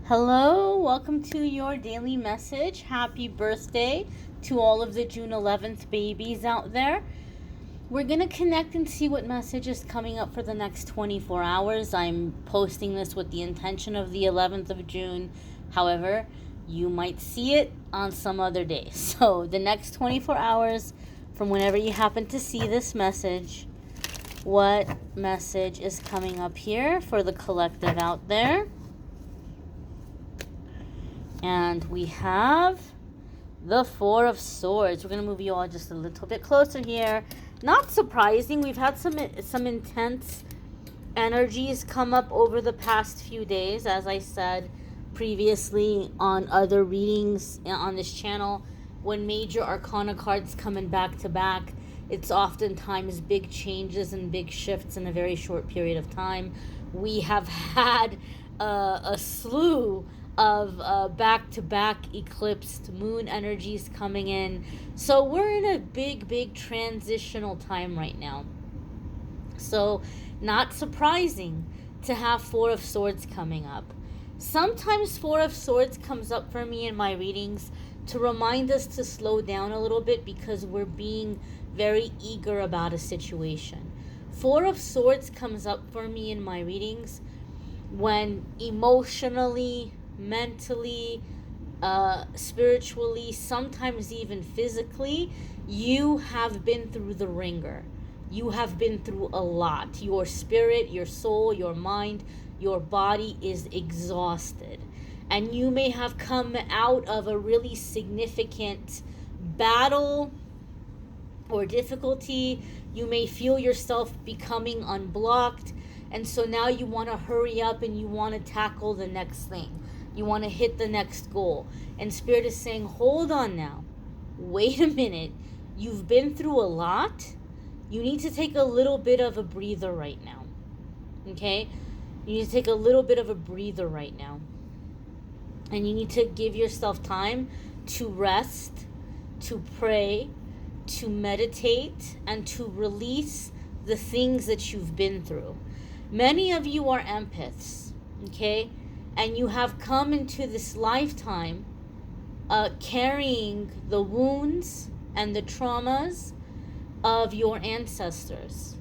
Hello, welcome to your daily message. Happy birthday to all of the June 11th babies out there. We're going to connect and see what message is coming up for the next 24 hours. I'm posting this with the intention of the 11th of June. However, you might see it on some other day. So, the next 24 hours from whenever you happen to see this message, what message is coming up here for the collective out there? And we have the Four of Swords. We're going to move you all just a little bit closer here. Not surprising. We've had some intense energies come up over the past few days. As I said previously on other readings on this channel, when major arcana cards come in back to back, it's oftentimes big changes and big shifts in a very short period of time. We have had a slew of back-to-back eclipsed moon energies coming in. So we're in a big transitional time right now. So not surprising to have Four of Swords coming up. Sometimes Four of Swords comes up for me in my readings to remind us to slow down a little bit because we're being very eager about a situation. Four of Swords comes up for me in my readings when emotionally, mentally, spiritually, sometimes even physically, you have been through the ringer. You have been through a lot. Your spirit, your soul, your mind, your body is exhausted. And you may have come out of a really significant battle or difficulty. You may feel yourself becoming unblocked. And so now you want to hurry up and you want to tackle the next thing. You want to hit the next goal. And Spirit is saying, hold on now. Wait a minute. You've been through a lot. You need to take a little bit of a breather right now. Okay? You need to take a little bit of a breather right now. And you need to give yourself time to rest, to pray, to meditate, and to release the things that you've been through. Many of you are empaths, okay? And you have come into this lifetime carrying the wounds and the traumas of your ancestors.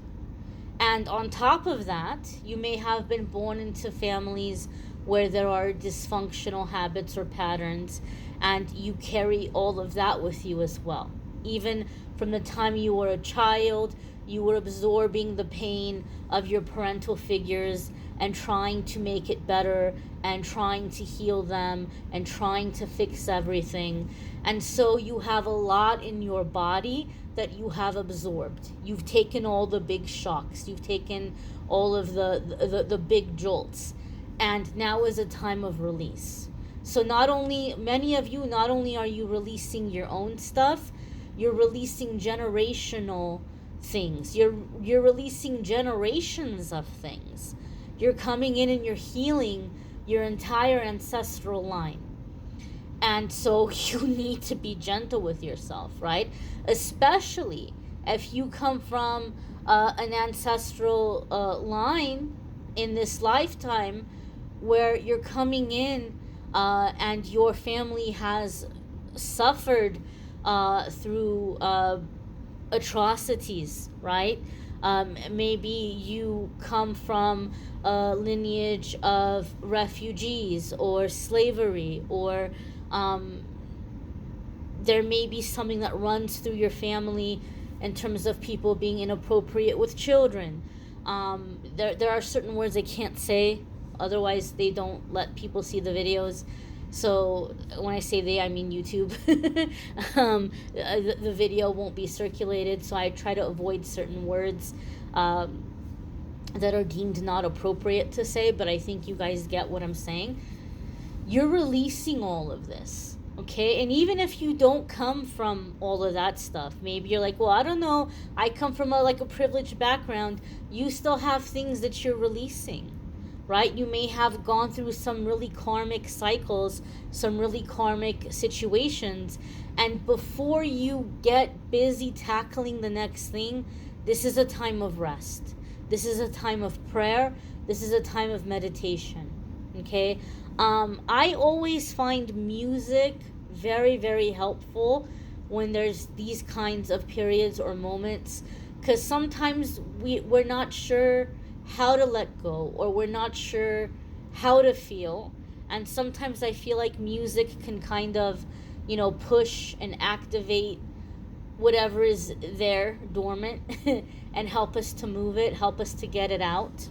And on top of that, you may have been born into families where there are dysfunctional habits or patterns, and you carry all of that with you as well. Even from the time you were a child, you were absorbing the pain of your parental figures and trying to make it better and trying to heal them and trying to fix everything. And so you have a lot in your body that you have absorbed. You've taken all the big shocks. You've taken all of the big jolts. And now is a time of release. So many of you, not only are you releasing your own stuff, you're releasing generational things. You're releasing generations of things. You're coming in and you're healing your entire ancestral line. And so you need to be gentle with yourself, right? Especially if you come from an ancestral line in this lifetime where you're coming in and your family has suffered through atrocities, right? Maybe you come from a lineage of refugees or slavery, or there may be something that runs through your family in terms of people being inappropriate with children. There are certain words I can't say, otherwise they don't let people see the videos. So when I say they, I mean YouTube. The video won't be circulated, so I try to avoid certain words that are deemed not appropriate to say, but I think you guys get what I'm saying. You're releasing all of this, okay? And even if you don't come from all of that stuff, maybe you're like, well, I don't know, I come from a privileged background, you still have things that you're releasing. Right? You may have gone through some really karmic cycles, some really karmic situations, and before you get busy tackling the next thing, this is a time of rest. This is a time of prayer. This is a time of meditation. Okay? I always find music very, very helpful when there's these kinds of periods or moments, because sometimes we're not sure how to let go, or we're not sure how to feel. And sometimes I feel like music can kind of, push and activate whatever is there dormant and help us to move it, help us to get it out.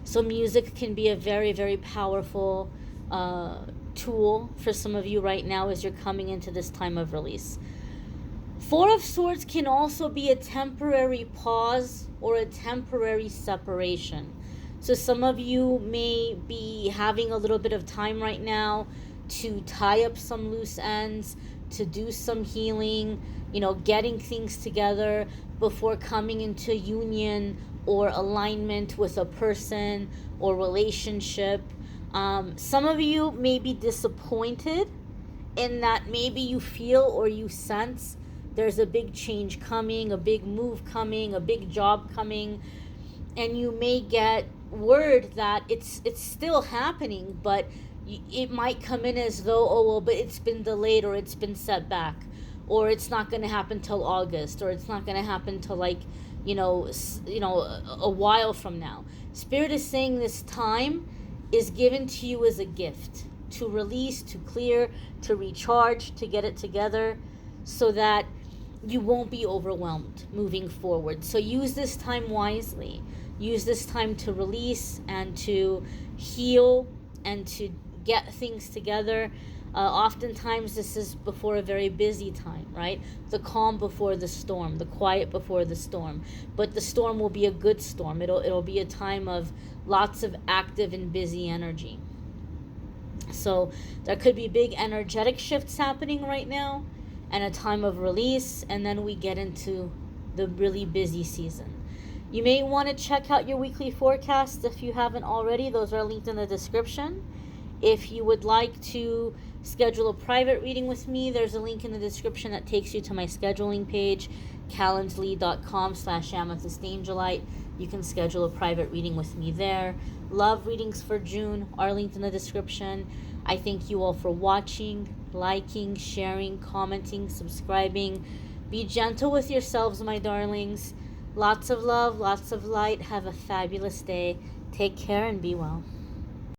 So music can be a very, very powerful tool for some of you right now as you're coming into this time of release. Four of Swords can also be a temporary pause or a temporary separation. So some of you may be having a little bit of time right now to tie up some loose ends, to do some healing, getting things together before coming into union or alignment with a person or relationship. Some of you may be disappointed in that maybe you feel or you sense there's a big change coming, a big move coming, a big job coming, and you may get word that it's still happening, but it might come in as though, oh well, but it's been delayed, or it's been set back, or it's not going to happen till August, or it's not going to happen till a while from now. Spirit is saying this time is given to you as a gift to release, to clear, to recharge, to get it together, so that you won't be overwhelmed moving forward. So use this time wisely. Use this time to release and to heal and to get things together. Oftentimes this is before a very busy time, right? The calm before the storm, the quiet before the storm. But the storm will be a good storm. It'll be a time of lots of active and busy energy. So there could be big energetic shifts happening right now, and a time of release, and then we get into the really busy season. You may want to check out your weekly forecast if you haven't already. Those are linked in the description. If you would like to schedule a private reading with me, there's a link in the description that takes you to my scheduling page, calendly.com/amethystangelite. You can schedule a private reading with me there. Love readings for June are linked in the description. I thank you all for watching, liking, sharing, commenting, subscribing. Be gentle with yourselves, my darlings. Lots of love, lots of light. Have a fabulous day. Take care and be well.